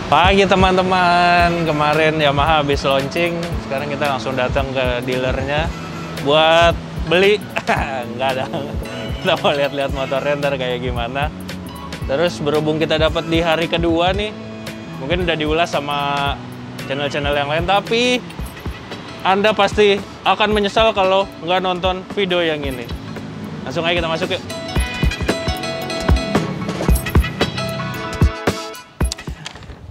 Pagi teman-teman, kemarin Yamaha habis launching, sekarang kita langsung datang ke dealernya buat beli. Enggak ada, kita mau lihat-lihat motornya ntar kayak gimana. Terus berhubung kita dapat di hari kedua nih, mungkin udah diulas sama channel-channel yang lain, tapi Anda pasti akan menyesal kalau nggak nonton video yang ini. Langsung aja kita masuk yuk.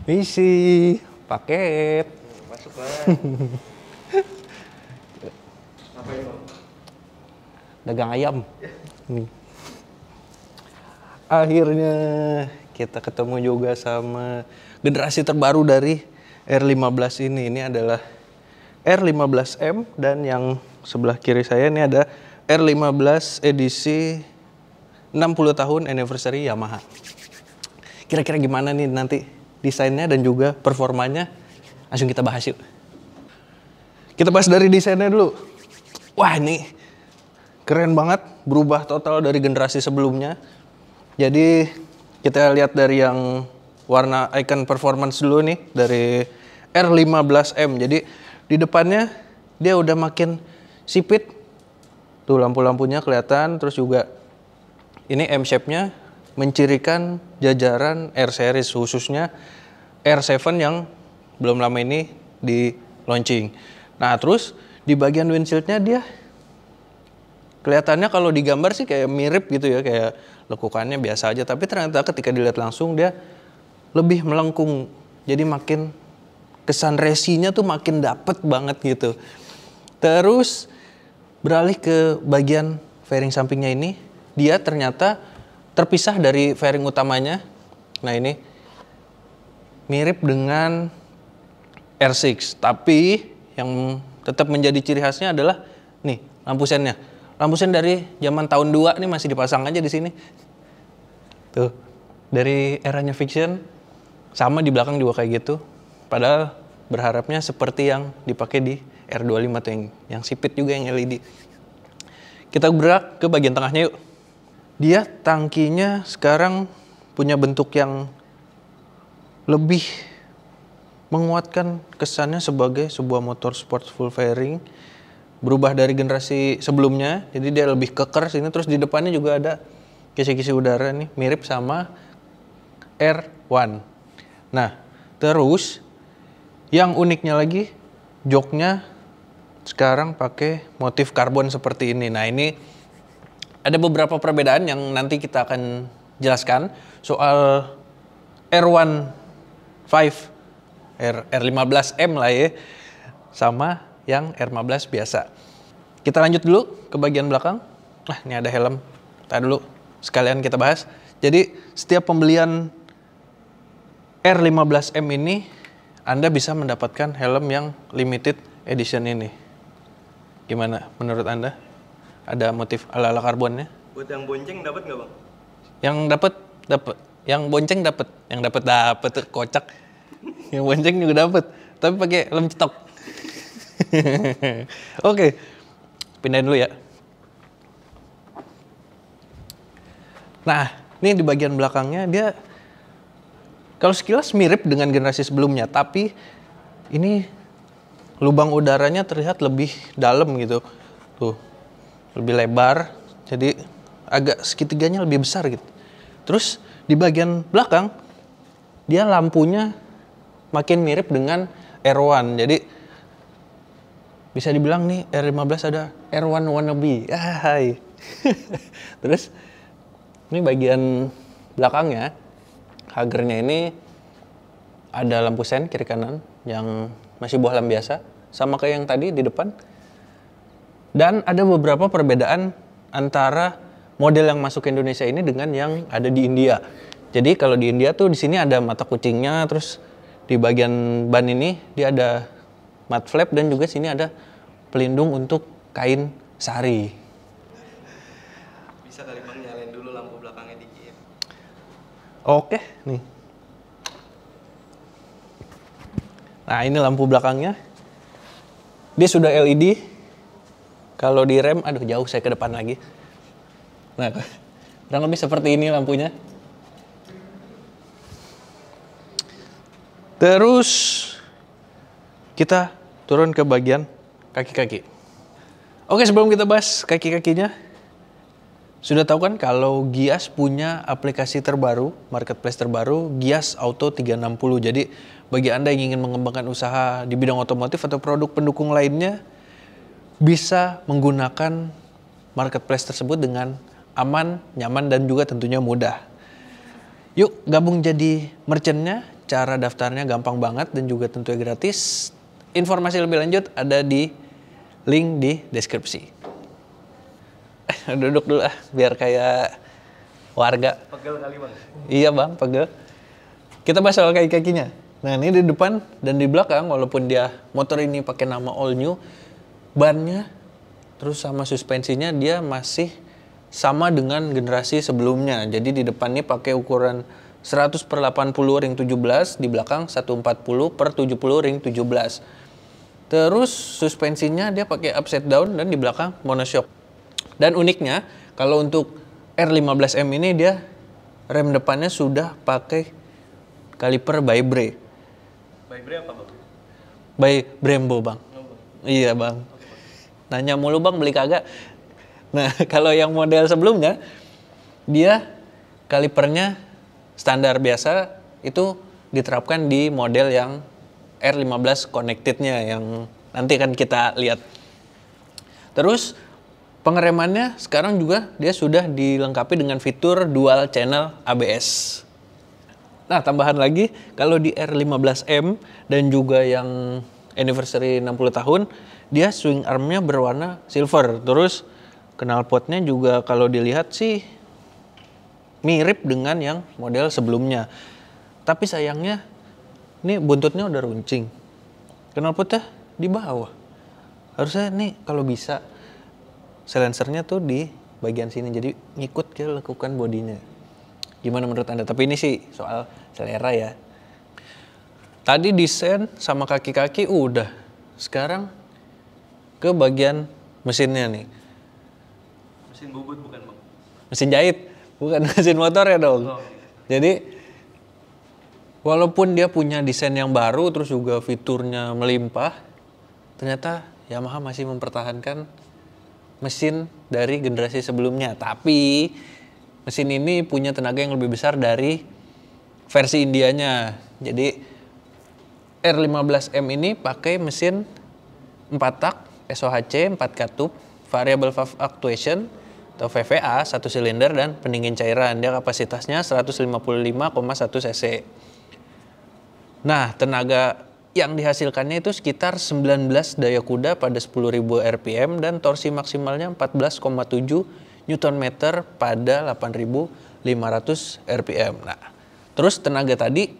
Misi paket. Masuk lah. Ngapain bang? Dagang ayam. Nih. Akhirnya kita ketemu juga sama generasi terbaru dari R15 ini. Ini adalah R15M dan yang sebelah kiri saya ini ada R15 edisi 60 tahun anniversary Yamaha. Kira-kira gimana nih nanti desainnya dan juga performanya, langsung kita bahas yuk. Kita bahas dari desainnya dulu. Wah, ini keren banget, berubah total dari generasi sebelumnya. Jadi kita lihat dari yang warna icon performance dulu nih, dari R15M. Jadi di depannya dia udah makin sipit. Tuh lampu-lampunya kelihatan, terus juga ini M shape-nya mencirikan jajaran R series, khususnya R7 yang belum lama ini di launching. Nah, terus di bagian windshield-nya dia kelihatannya kalau digambar sih kayak mirip gitu ya, kayak lekukannya biasa aja, tapi ternyata ketika dilihat langsung dia lebih melengkung. Jadi makin kesan racing-nya tuh makin dapet banget gitu. Terus beralih ke bagian fairing sampingnya ini, dia ternyata terpisah dari fairing utamanya. Nah, ini mirip dengan R6, tapi yang tetap menjadi ciri khasnya adalah nih lampu sennya. Lampu sen dari zaman tahun 2 nih masih dipasang aja di sini. Tuh, dari eranya Fiction sama di belakang juga kayak gitu. Padahal berharapnya seperti yang dipakai di R25 tuh yang sipit juga yang LED. Kita gerak ke bagian tengahnya yuk. Dia tangkinya sekarang punya bentuk yang lebih menguatkan kesannya sebagai sebuah motor sport full fairing. Berubah dari generasi sebelumnya, jadi dia lebih keker sini. Terus di depannya juga ada kisi-kisi udara nih, mirip sama R1. Nah, terus yang uniknya lagi, joknya sekarang pakai motif karbon seperti ini. Nah, ini ada beberapa perbedaan yang nanti kita akan jelaskan soal R15M lah ya, sama yang R15 biasa. Kita lanjut dulu ke bagian belakang. Nah, ini ada helm. Tadi dulu sekalian kita bahas. Jadi setiap pembelian R15M ini Anda bisa mendapatkan helm yang limited edition ini. Gimana menurut Anda? Ada motif ala-ala karbonnya. Buat yang bonceng dapat nggak bang? Yang dapat. Yang bonceng dapat. Yang dapat kocak. Yang bonceng juga dapat. Tapi pakai lem cetok. Oke, pindahin dulu ya. Nah, ini di bagian belakangnya dia kalau sekilas mirip dengan generasi sebelumnya, tapi ini lubang udaranya terlihat lebih dalam gitu. Tuh, lebih lebar, jadi agak segitiganya lebih besar gitu. Terus di bagian belakang dia lampunya makin mirip dengan R1. Jadi bisa dibilang nih R15 ada R1 wannabe. Hai. Terus ini bagian belakangnya, hagernya ini ada lampu sen kiri kanan yang masih bohlam biasa, sama kayak yang tadi di depan. Dan ada beberapa perbedaan antara model yang masuk ke Indonesia ini dengan yang ada di India. Jadi kalau di India tuh di sini ada mata kucingnya, terus di bagian ban ini dia ada mud flap dan juga sini ada pelindung untuk kain sari. Bisa kali bang nyalain dulu lampu belakangnya dikit. Oke, nih. Nah, ini lampu belakangnya. Dia sudah LED. Kalau di rem, aduh jauh saya ke depan lagi. Nah, kurang lebih seperti ini lampunya. Terus kita turun ke bagian kaki-kaki. Oke, sebelum kita bahas kaki-kakinya, sudah tahu kan kalau Gias punya aplikasi terbaru, marketplace terbaru, Gias Auto 360. Jadi bagi Anda yang ingin mengembangkan usaha di bidang otomotif atau produk pendukung lainnya, bisa menggunakan marketplace tersebut dengan aman, nyaman, dan juga tentunya mudah. Yuk gabung jadi merchantnya, cara daftarnya gampang banget dan juga tentunya gratis. Informasi lebih lanjut ada di link di deskripsi. Duduk dulu biar kayak warga. Pegel kali bang. Iya bang, pegel. Kita bahas soal kaki-kakinya. Nah ini di depan dan di belakang, walaupun dia motor ini pakai nama all new, bannya terus sama suspensinya dia masih sama dengan generasi sebelumnya. Jadi di depan ini pakai ukuran 100/80 ring 17, di belakang 140/70 ring 17. Terus suspensinya dia pakai upside down dan di belakang monoshock. Dan uniknya kalau untuk R15M ini dia rem depannya sudah pakai kaliper by Bre. By Bre apa bang? By Brembo bang. Oh, bang. Iya bang. Nanya mulu bang beli kagak. Nah kalau yang model sebelumnya dia kalipernya standar biasa, itu diterapkan di model yang R15 connected-nya yang nanti kan kita lihat. Terus pengeremannya sekarang juga dia sudah dilengkapi dengan fitur dual channel ABS. Nah tambahan lagi kalau di R15M dan juga yang anniversary 60 tahun dia swing armnya berwarna silver. Terus knalpotnya juga kalau dilihat sih mirip dengan yang model sebelumnya. Tapi sayangnya ini buntutnya udah runcing. Knalpotnya di bawah. Harusnya nih kalau bisa silencernya tuh di bagian sini, jadi ngikut ke lekukan bodinya. Gimana menurut Anda? Tapi ini sih soal selera ya. Tadi desain sama kaki-kaki udah. Sekarang ke bagian mesinnya nih. Mesin bubut bukan bang? Mesin jahit, bukan mesin motor ya dong. Oh. Jadi walaupun dia punya desain yang baru terus juga fiturnya melimpah, ternyata Yamaha masih mempertahankan mesin dari generasi sebelumnya. Tapi mesin ini punya tenaga yang lebih besar dari versi Indianya. Jadi R15M ini pakai mesin 4 tak SOHC 4 katup, variable valve actuation atau VVA 1 silinder dan pendingin cairan. Dia kapasitasnya 155,1 cc. Nah, tenaga yang dihasilkannya itu sekitar 19 daya kuda pada 10.000 rpm dan torsi maksimalnya 14,7 Nm pada 8.500 rpm. Nah, terus tenaga tadi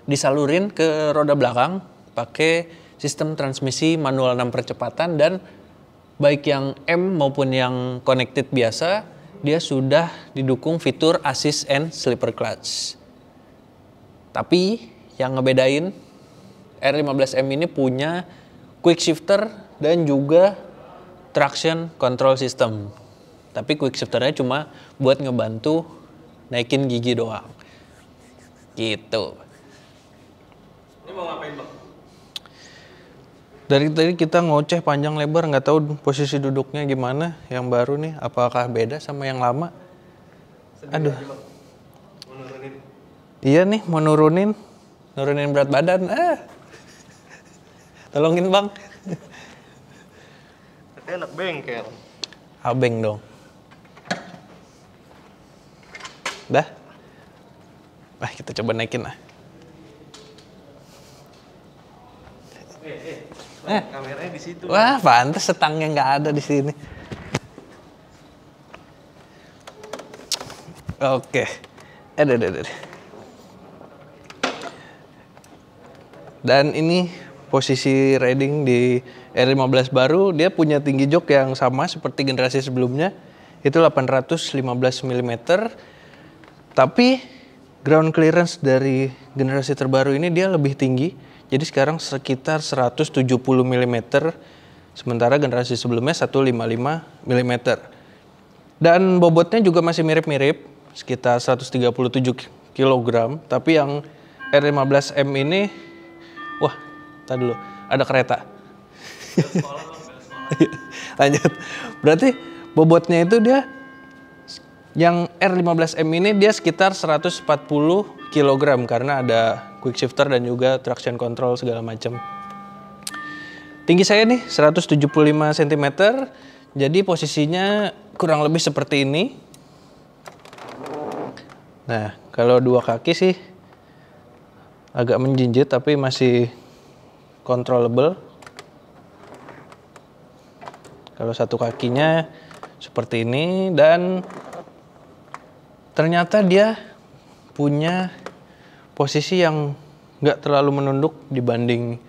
disalurin ke roda belakang pakai sistem transmisi manual 6 percepatan dan baik yang M maupun yang connected biasa dia sudah didukung fitur assist and slipper clutch. Tapi yang ngebedain R15M ini punya quick shifter dan juga traction control system. Tapi quick shifternya cuma buat ngebantu naikin gigi doang. Gitu. Ini mau ngapain bang? Dari tadi kita ngoceh panjang lebar, nggak tahu posisi duduknya gimana yang baru nih. Apakah beda sama yang lama? Aduh. Aja, bang. Mau nurunin. Iya nih, mau nurunin berat badan. Tolongin bang. Tapi anak bengkel. Abeng dong. Dah? Kita coba naikin lah. Kameranya di situ. Wah, pantas setangnya nggak ada di sini. Oke. Ada. Dan ini posisi riding di R15 baru, dia punya tinggi jok yang sama seperti generasi sebelumnya, itu 815 mm. Tapi ground clearance dari generasi terbaru ini dia lebih tinggi, jadi sekarang sekitar 170 mm, sementara generasi sebelumnya 155 mm. Dan bobotnya juga masih mirip-mirip, sekitar 137 kg, tapi yang R15M ini, wah, tadi dulu ada kereta. Lanjut. Berarti bobotnya itu dia yang R15M ini dia sekitar 140 kg karena ada quick shifter dan juga traction control segala macam. Tinggi saya nih 175 cm. Jadi posisinya kurang lebih seperti ini. Nah, kalau dua kaki sih agak menjinjit tapi masih controllable. Kalau satu kakinya seperti ini dan ternyata dia punya posisi yang nggak terlalu menunduk dibanding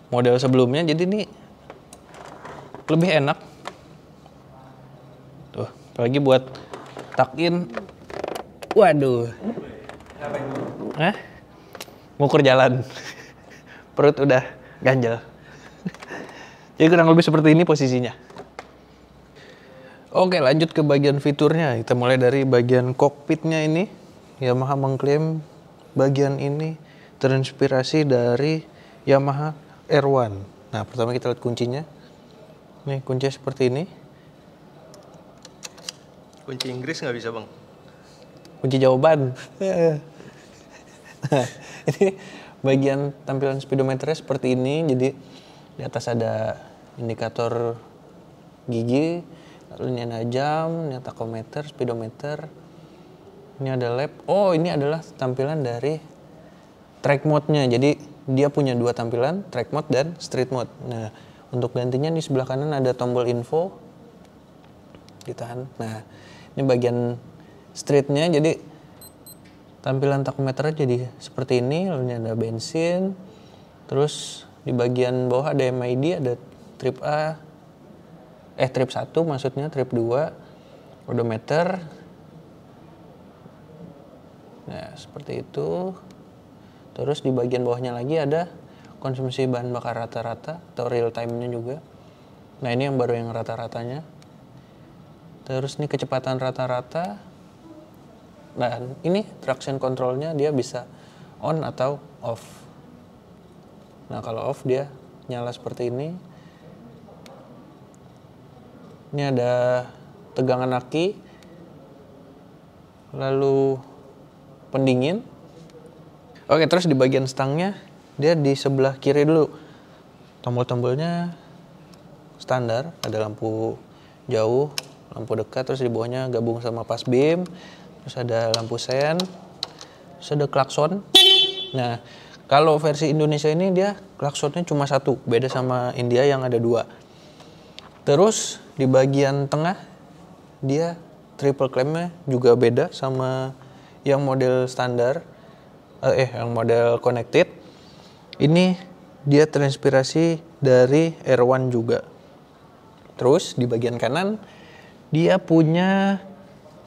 model sebelumnya. Jadi ini lebih enak. Tuh, apalagi buat tuck in. Waduh. Hah? Ngukur jalan. Perut udah ganjel. Jadi kurang lebih seperti ini posisinya. Oke, lanjut ke bagian fiturnya. Kita mulai dari bagian kokpitnya ini. Yamaha mengklaim bagian ini terinspirasi dari Yamaha R1. Nah, pertama kita lihat kuncinya. Nih, kuncinya seperti ini. Kunci Inggris nggak bisa, Bang? Kunci jawaban. Nah, ini bagian tampilan speedometernya seperti ini. Jadi di atas ada indikator gigi, lalu ini ada jam, ini tachometer, speedometer. Ini ada lap. Oh, ini adalah tampilan dari track mode-nya. Jadi dia punya dua tampilan, track mode dan street mode. Nah, untuk gantinya di sebelah kanan ada tombol info. Ditahan. Nah, ini bagian streetnya. Jadi tampilan tachometernya jadi seperti ini. Lalu ini ada bensin. Terus di bagian bawah ada MID, ada trip A. Trip 1 maksudnya, trip 2. Odometer. Nah, seperti itu. Terus di bagian bawahnya lagi ada konsumsi bahan bakar rata-rata atau real time-nya juga. Nah, ini yang baru yang rata-ratanya. Terus ini kecepatan rata-rata. Dan ini traction control-nya dia bisa on atau off. Nah, kalau off dia nyala seperti ini. Ini ada tegangan aki. Lalu pendingin. Oke, terus di bagian stangnya dia di sebelah kiri dulu. Tombol-tombolnya standar, ada lampu jauh, lampu dekat, terus di bawahnya gabung sama pas beam, terus ada lampu sen, terus ada klakson. Nah, kalau versi Indonesia ini dia klaksonnya cuma satu, beda sama India yang ada dua. Terus di bagian tengah dia triple clamp-nya juga beda sama yang model standar. Yang model connected. Ini dia terinspirasi dari R1 juga. Terus di bagian kanan dia punya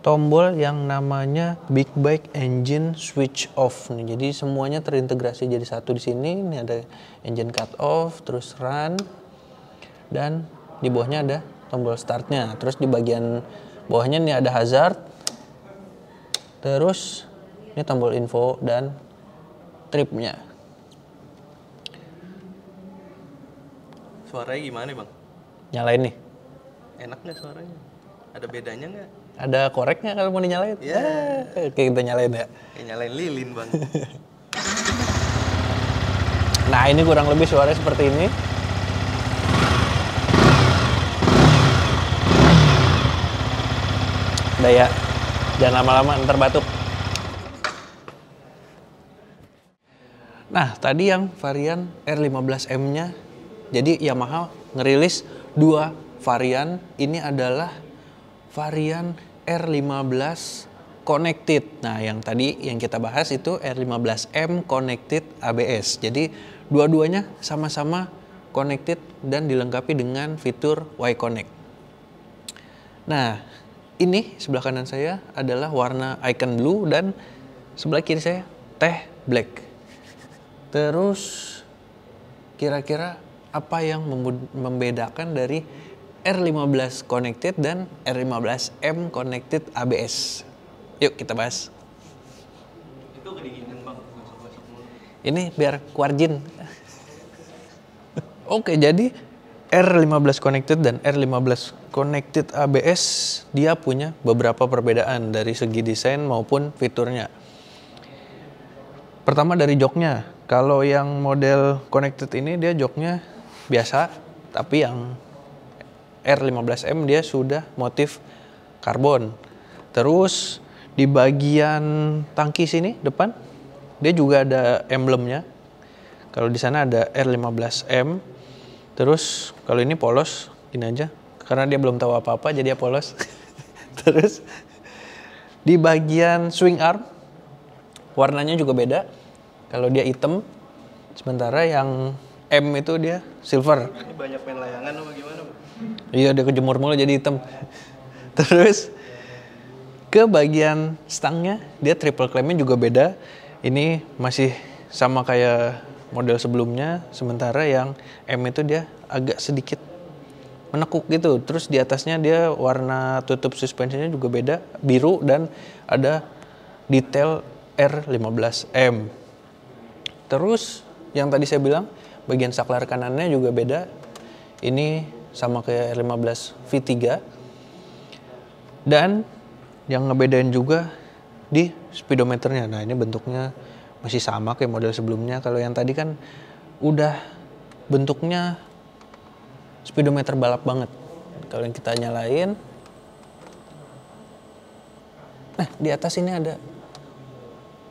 tombol yang namanya Big Bike Engine Switch Off nih. Jadi semuanya terintegrasi jadi satu di sini. Ini ada engine cut off, terus run, dan di bawahnya ada tombol startnya. Terus di bagian bawahnya ini ada hazard. Terus ini tombol info dan tripnya. Suaranya gimana, Bang? Nyalain nih. Enak nggak suaranya? Ada bedanya nggak? Ada koreknya kalau mau dinyalain? Ya. Oke, kita nyalain ya. Kayak nyalain lilin, Bang. Nah, ini kurang lebih suaranya seperti ini. Udah ya, jangan lama-lama ntar batuk. Nah, tadi yang varian R15M-nya, jadi Yamaha ngerilis dua varian. Ini adalah varian R15 Connected. Nah, yang tadi yang kita bahas itu R15M Connected ABS. Jadi, dua-duanya sama-sama connected dan dilengkapi dengan fitur Y-Connect. Nah, ini sebelah kanan saya adalah warna icon blue dan sebelah kiri saya teh black. Terus kira-kira apa yang membedakan dari R15 Connected dan R15M Connected ABS? Yuk kita bahas. Itu kedinginan, Bang. Masuk-masuk mulu. Ini biar kuarjin. Oke, jadi R15 Connected dan R15 Connected ABS dia punya beberapa perbedaan dari segi desain maupun fiturnya. Pertama dari joknya. Kalau yang model Connected ini dia joknya biasa, tapi yang R15M dia sudah motif karbon. Terus di bagian tangki sini depan dia juga ada emblemnya. Kalau di sana ada R15M. Terus kalau ini polos, gini aja. Karena dia belum tahu apa-apa jadi dia polos. Terus di bagian swing arm warnanya juga beda. Kalau dia hitam, sementara yang M itu dia silver. Ini banyak main layangan apa gimana, Bang? Iya, dia kejemur mulu jadi hitam. Terus ke bagian stangnya dia triple clampnya juga beda. Ini masih sama kayak model sebelumnya, sementara yang M itu dia agak sedikit menekuk gitu. Terus di atasnya dia warna tutup suspensinya juga beda, biru, dan ada detail R15M. Terus yang tadi saya bilang bagian saklar kanannya juga beda. Ini sama kayak R15 V3. Dan yang ngebedain juga di speedometernya. Nah, ini bentuknya masih sama kayak model sebelumnya. Kalau yang tadi kan udah bentuknya speedometer balap banget. Kalau yang kita nyalain, nah di atas ini ada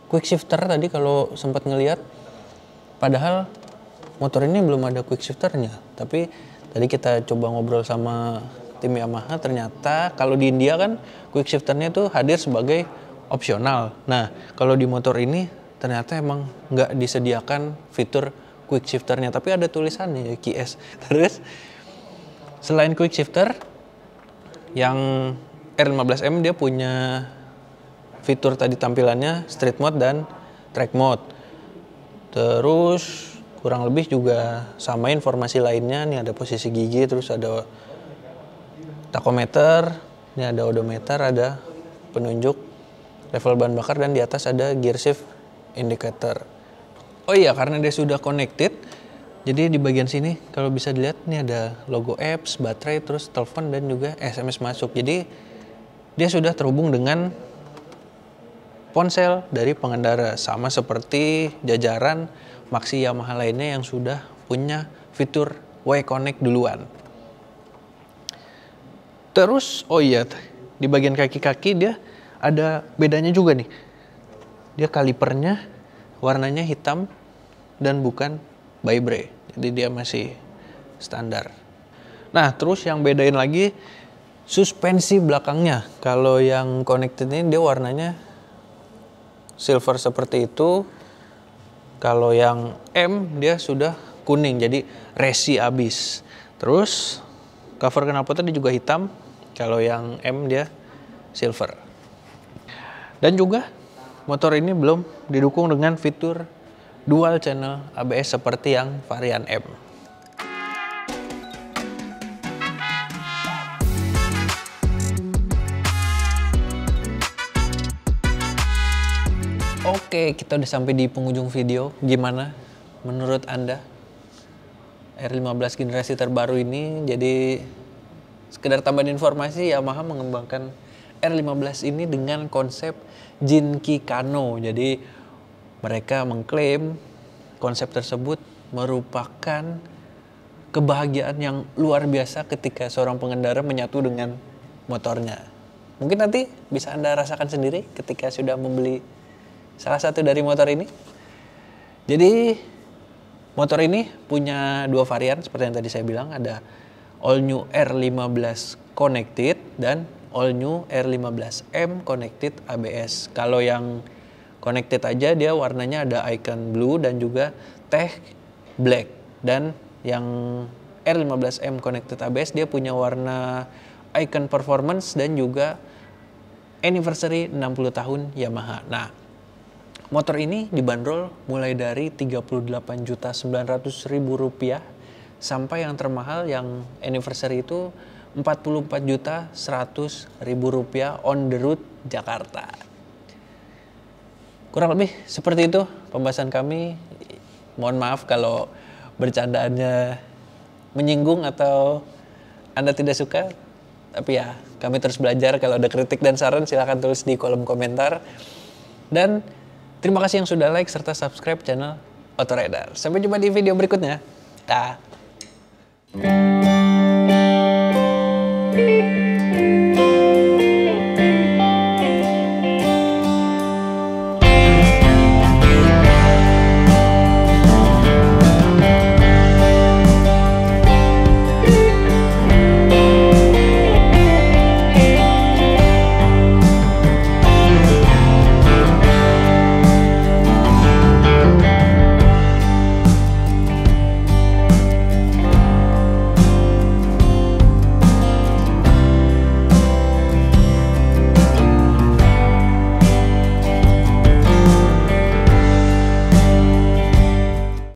quick shifter tadi kalau sempat ngelihat. Padahal motor ini belum ada quick shifternya. Tapi tadi kita coba ngobrol sama tim Yamaha, ternyata kalau di India kan quick shifternya itu hadir sebagai opsional. Nah, kalau di motor ini ternyata emang nggak disediakan fitur quick shifternya, tapi ada tulisannya ya QS. Terus selain quick shifter, yang R15M dia punya fitur tadi tampilannya street mode dan track mode. Terus kurang lebih juga sama informasi lainnya. Nih ada posisi gigi, terus ada tachometer, ini ada odometer, ada penunjuk level bahan bakar, dan di atas ada gear shift indicator. Oh iya, karena dia sudah connected, jadi di bagian sini kalau bisa dilihat ini ada logo apps, baterai, terus telepon, dan juga SMS masuk. Jadi dia sudah terhubung dengan ponsel dari pengendara, sama seperti jajaran Maxi Yamaha lainnya yang sudah punya fitur Y-Connect duluan. Terus oh iya, di bagian kaki-kaki dia ada bedanya juga nih. Dia kalipernya warnanya hitam dan bukan Vibray. Jadi dia masih standar. Nah, terus yang bedain lagi suspensi belakangnya. Kalau yang connected ini dia warnanya silver seperti itu. Kalau yang M dia sudah kuning, jadi resi abis. Terus cover knalpotnya dia juga hitam. Kalau yang M dia silver. Dan juga motor ini belum didukung dengan fitur dual channel ABS seperti yang varian M. Oke, kita udah sampai di penghujung video. Gimana menurut Anda R15 generasi terbaru ini? Jadi sekedar tambahan informasi, Yamaha mengembangkan R15 ini dengan konsep Jinki Kano. Jadi mereka mengklaim konsep tersebut merupakan kebahagiaan yang luar biasa ketika seorang pengendara menyatu dengan motornya. Mungkin nanti bisa Anda rasakan sendiri ketika sudah membeli salah satu dari motor ini. Jadi motor ini punya dua varian seperti yang tadi saya bilang. Ada All New R15 Connected dan All New R15M Connected ABS. Kalau yang connected aja dia warnanya ada icon blue dan juga teh black. Dan yang R15M Connected ABS dia punya warna icon performance dan juga anniversary 60 tahun Yamaha. Nah, motor ini dibanderol mulai dari Rp38.900.000 sampai yang termahal yang anniversary itu Rp44.100.000 on the road Jakarta. Kurang lebih seperti itu pembahasan kami. Mohon maaf kalau bercandaannya menyinggung atau Anda tidak suka. Tapi ya, kami terus belajar. Kalau ada kritik dan saran silahkan tulis di kolom komentar. Dan terima kasih yang sudah like serta subscribe channel Otoredar. Sampai jumpa di video berikutnya. Dah.